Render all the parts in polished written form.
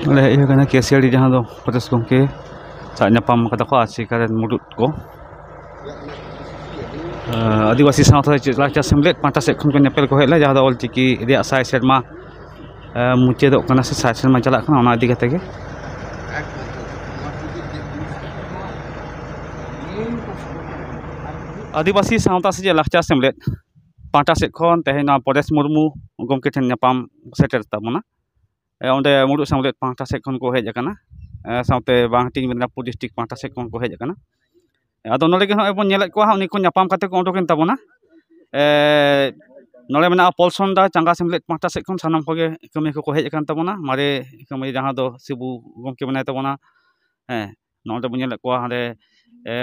Oleh iya kana KCRD jahan do protes gomke sa nyapam kata ko asikaran mudut ko आदिवासी सावता लाचा सेमलेट पाटा से खन को नेपेल को हेला जहां ऑल चिकी रिया साइ सेरमा मुचे दो कना से साइ सेरमा चला कना ओना इदी कते के आदिवासी सावता से लाचा सेमलेट पाटा से खन तेहेना परेश मुर्मू गमके ठेन ᱧᱟᱯᱟᱢ सेटर ताबोना ओंडे मुडु सेमलेट पाटा से खन को हेज कना सावते बांगटिंग मेदिनापुर डिस्ट्रिक्ट पाटा से खन को हेज कना आदो नोले के नय बन नेलेत को उनी को ᱧᱟᱯᱟᱢ कते को ओडोकेन ताबोना नोले मेना पलसनदा चांगा सेमलेट पाटा से खन सानाम कोगे कमी को हेज कान ताबोना मारे कमी जहां दो सिबू गमके बनाय ताबोना नोले बन नेलेत को हांडे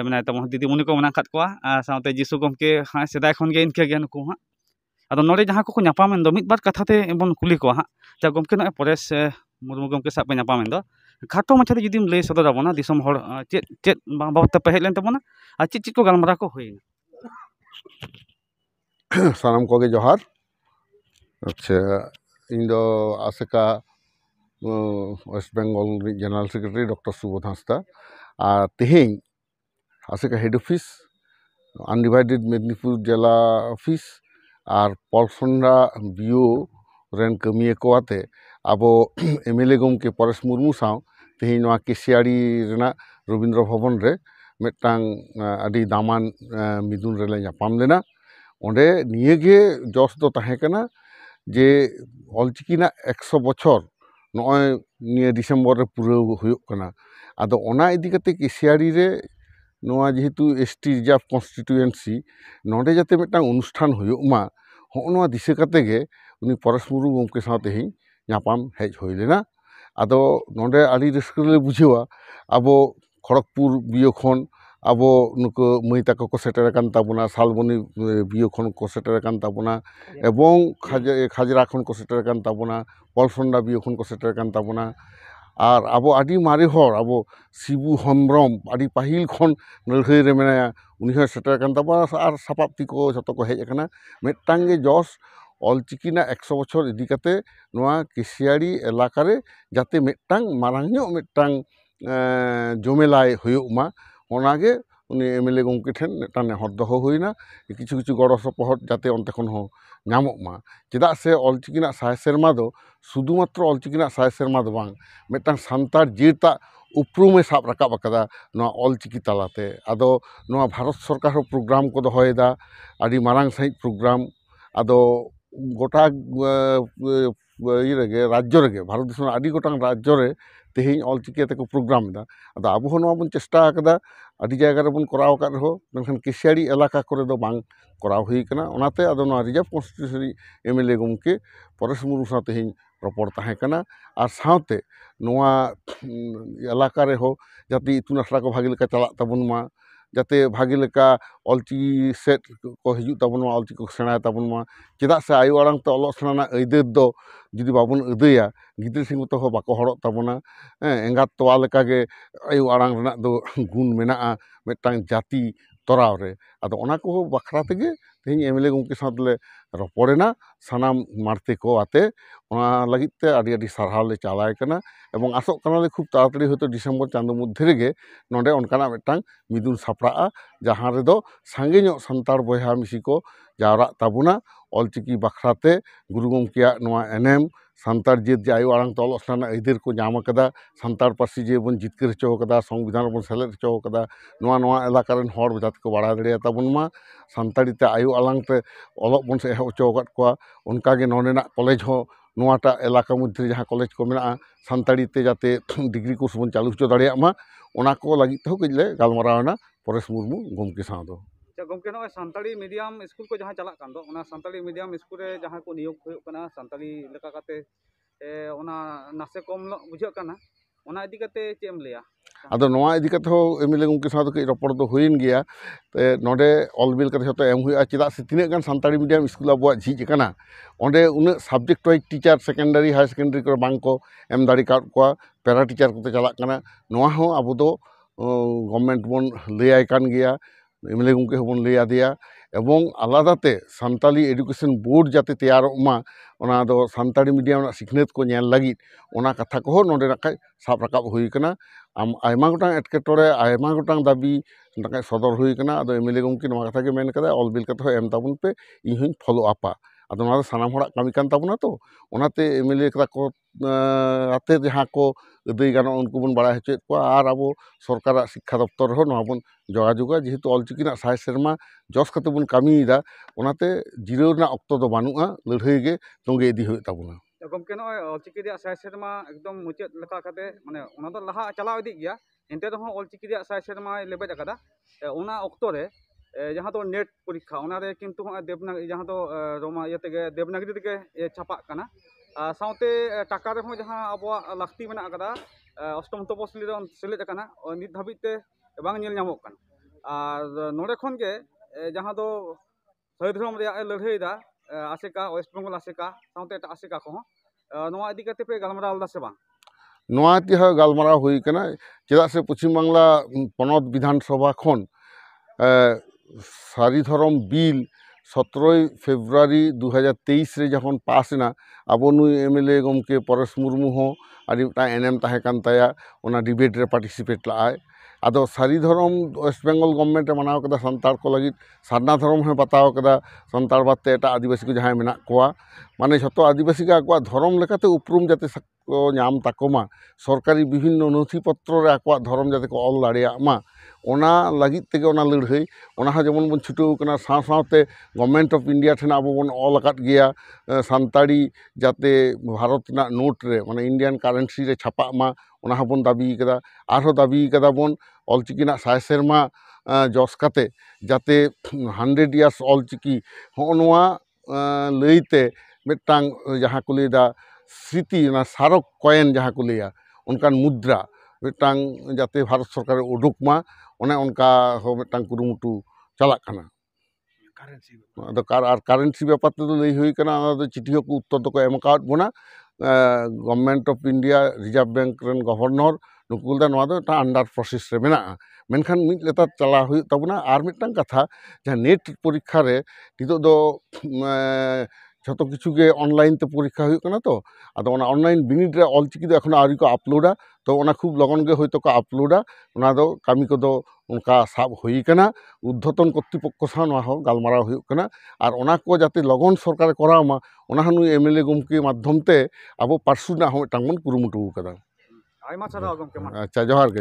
बनाय ताबोना दीदी मुनि को मना खात को सावते जिसु गमके हां सेदाय खन गे इनके गे नुको हां आदो नोले जहां को ᱧᱟᱯᱟᱢ दो मिद बार कथा ते बन कुली को हां जा गमके नय परेश मुर्मू गमके साब पे ᱧᱟᱯᱟᱢ दो खाटो मछा जुदीम लय सदर आबोना दिसम हर चेत चेत बाबत पे हेज लेन ताबोना आ चेत चेत को गालमारा को होइना सानाम कोगे जोहार अच्छा इन दो ASECA West Bengal general secretary doctor Subodh Hansda और तेहें ASECA head office undivided Medinipur जिला ऑफिस और पलसनडा बीओ रेन कमिए को आते अब एमएलए गमके परेश मुर्मू साव तेहें नवा केसियाड़ी रेना रवींद्र भवन रे मिदटांग आदि दामान मिदुन रेले ᱧᱟᱯᱟᱢ लेना ओंडे नियेगे जस दो ताहे कना जे ऑलचिकी ना 100 बछर नय निये डिसेम्बर रे पूरा हुयुग कना आदो ओना इदी कते केसियाड़ी रे नवा जेहेतु एसटी रिजर्व कन्स्टिट्यूएंसी नोडे जाते मिदटांग अनुष्ठान हुयुग मा होनवा दिसे कते गे उनी परेश मुर्मू गमके साव तेहें ᱧᱟᱯᱟᱢ हेज होय लेना आदो नोडे आड़ी रस्कले बुझेवा आबो खड़गपुर बीओ खन आबो नुको मई ताको को सेटर कान ताबोना सालबनी बीओ खन को सेटर कान ताबोना एवं खाजरा खन को सेटर कान ताबोना पलसनडा बीओ खन को सेटर कान ताबोना और आबो आड़ी मारे हर आबो शिबू हेम्ब्रम आड़ी पाहिल खन लड़ाई रे मेनाया उनी हो सेटर कान ताबोना और सापाप्ति को जतो को हेज कना मिदटांग गे जस ऑलचिकी ना 100 बछर इदी कते नवा केसियाड़ी एलाका रे जाते मिदटांग मारांगो मिदटांग जमेलाय हुयुग मा ओनागे उनी एमएलए गमके ठेन मिदटांग नेहर दोहो हुइना किछु किछु गड़ो सपोहट जाते अंते खन हो ᱧᱟᱢᱚᱜ मा चेदा से ऑलचिकी ना 100 सेरमा दो शुधुमात्र ऑलचिकी ना 100 सेरमा दो बांग मिदटांग सान्तार जेता उपरुमे साब राकाब अकादा नवा ऑलचिकी तालाते आदो नवा भारत सरकार हो प्रोग्राम को दोहोयदा आदि मारांग सहित प्रोग्राम आदो गोटा ये राज्य रे भारत देश आदि गोटांग राज्य रे तेहें ऑलचिकी ते को प्रोग्राम दा आदो आबो हो नवा बन चेष्टा आकदा आदि जायगा रे बन कराव का रहो मेनखान केसियाड़ी एलाका करे दो बांग कराव हुई कना ओनाते आदो नवा रिजर्व कन्स्टिट्यूएंसी एमएलए गमके परेश मुर्मू सा तेहें रपड़ ताहे कना और सावते नवा एलाका रे हो जाति इतुन आसरा को भागी लेका चला ताबुन मा जाते भागी लेका ऑलचिकी सेट को हिजु ताबुन मा ऑलचिकी को सेणाय ताबुन मा चेदा से आयु आड़ांग ते अलोग सेणाना अइदेर दो जुदी बाबुन अदया गिद्र सिंह तो बाको हड़क ताबुना एंगात तोवा लेका गे आयु आड़ांग रेना दो गुण मेनाआ मिदटांग जाति तोराव रे आदो ओना को बखरा तेगे तेहें एमएलए गमके साथले रपड़ेना सानाम मारते को आते ओना लगित ते आदि आदि सारहाव ले चालाय कना एवं आसोग कनाले खूब ताड़ाताड़ी होतो डिसेम्बर चांदो मध्य रेगे नोडे ओनकाना मिदटांग मिदुन सापड़ाआ जहां रेदो सांगे ᱧᱚᱜ सान्तार बयहा मिसी को जावरा ताबुना ऑलचिकी बखराते गुरु गमकेया नवा एनेम सान्तार जेत जे आयु आड़ांग ते अलोग सेणाना अइदेर को ᱧᱟᱢ अकादा सान्तार पार्सी जे बन जितकर हचो अकादा संविधान बन सेलेद हचो अकादा नवा नवा एलाका रेन हर जाते को बाड़ा दाड़िया ताबुन मा सान्ताड़ी ते आयु आड़ांग ते अलोग बन से एहब हचो अकाद कोआ उनकागे नोडेना कॉलेज हो नवाटा एलाका मध्य जहाँ कॉलेज को मेना सान्ताड़ी ते जाते डिग्री कोर्स बन चालू हचो दाड़िया मा ओना को लागित ते हो कजले गालमारावना परेश मुर्मू गमके साव दो गमके नय सान्ताड़ी मीडियम स्कूल को जहाँ चला कान दो ओना सान्ताड़ी मीडियम स्कूल रे जहाँ को नियोग हुयुग कना सान्ताड़ी लेका काते ओना नासे कम बुझाग कना ओना इदी कते चेम लेया आदो नवा इदी कते हो एमएलए गमके साथ के रपड़ दो हुइन गया ते नोडे ऑलबिल कते जतो एम हुआ चेदा से तिने गान सान्ताड़ी मीडियम स्कूल अबो झिज कना ओंडे उना subject wise teacher secondary high secondary को बांग को एम दाड़ी काट को पैरा टीचर को चला कना नवा हो आबो दो गवर्नमेंट बन लैआय कान गया एमएलए गमके बन लैया दिया एवं आलादाते सानताली एडुकेशन बोर्ड जाते तैयारोग मा ओना दो सानताली मीडियम सिखनेत को नेल लगी ओना कथा को नोंडे नाखाय साब राकाब हुई कना आयमा गोटां एटकेटोरे आयमा गोटां दाबी नाखाय सदर हुई कना आदो एमएलए गमके नोआ कथा के मेन कदा ऑल बिल कथा एम ताबुन पे इन हूँ फॉलो आपा आदो ना सानाम हड़ाग कामी कान ताबुना तो ओनाते एमएलए कथा को आते जहाँ को दै गानो उनको बन बड़ा हचेत को आर आबो सरकार शिक्षा दफ्तर हो नोआ बन जोगाजुगा जेहेतु ऑलचिकी ना 60 सेरमा जस कते बन कामीदा ओनाते जिराव ना अक्तो दो बानुआ लड़ाई गे तोंगे इदी हुई ताबुना गमके नय ऑलचिकी दिया 60 सेरमा एकदम मुचाद लेका कते माने ओना दो लहा चलाव इदी गया एंते रहो ऑलचिकी दिया 60 सेरमा लेबेद अकदा ओना अक्तो रे जहाँ तो नेट परीक्षा ओना रे किंतु देवनागरी जहाँ तो रोमा ये तेगे देवनागरी तेगे छापा कना साउते टाका रे हो जहाँ अबवा लाक्ति मेना अकदा अष्टम तपसली रे सेलेद कना नित धाबिते बांग नेल नामोग कना आर नोडे खन के जहाँ दो सैधरम रे लड़ाई दा आसेका वेस्ट बेंगल आसेका साउते आसेका को नोआ इदी कते पे गलमराव दा से बांग नोआ तिहा गलमराव हुई कना चेदा से पश्चिम बांगला पनत विधानसभा खन सारी धरम बिल 17 फेब्रुआरी 2023 रे जखन पास ना अब नुई एमएलए गमके परेश मुर्मू हो आदि एनएम ताहे कान ताया ओना डिबेट रे पार्टिसिपेट लाए आदो सारी धरम वेस्ट बेंगल गवर्नमेंट मनाव कदा संतार को लगी सारना धरम है बताव कदा संतार बाते एटा आदिवासी को जहाँ मेना कोआ माने झतो आदिवासी का आकवा धरम लेकाते उपरुम जाते नाम ताकोमा सरकारी विभिन्न नथि पत्र रे आकवा धरम जाते को ऑल दाड़िया मा ओना लगित तेगे ओना लड़ाई ओना हा जेमन बन छुटू कना साथे गवर्नमेंट ऑफ इंडिया ठेना अब बन ऑल अकात गया सानताड़ी जाते भारत ना नोट रे माने इंडियन करेंसी रे छापा मा ओना हा बन दाबी कदा आरो दाबी कदा बन ऑलचिकी ना 60 सेरमा जस काते जाते 100 इयर्स ऑलचिकी हो नोआ लईते मिटांग जहाँ को लेदा स्मृति ना सारक कॉइन जहाँ को लिया उनकान मुद्रा मिटांग जाते भारत सरकार उडुक मा ओने उनका हो मिटांग कुरुमुटु चलाक कना करेंसी व्यापार तो लई हुई कना चिठी को उत्तर दो एम काट बोना government of India reserve bank रेन गवर्नर नुकुलदा नोआ दो अंडर प्रोसेस रे मेना मेनखान मिद लेता चला हुई तबना आर मिटांग कथा जहाँ नेट परीक्षा रे नितो दो झतो किछु के ऑनलाइन ते परीक्षा हुई कना तो आदो ओना ऑनलाइन बिनिड रे ऑलचिकी दो एखोनो आरी को अपलोडा तो ओना खूब लगन गे होयतो को अपलोडा ओना दो कामी को दो उनका साब हुई कना उद्धतन कर्तृपक्ष सा नोआ हो गालमाराव हुई कना आर ओना को जाते लगन सरकार करामा ओना हनु एमएलए गमके माध्यम ते अब पार्सुना हो टांगमन कुरुमुटु कदा आयमा सारा गमके अच्छा जोहार गे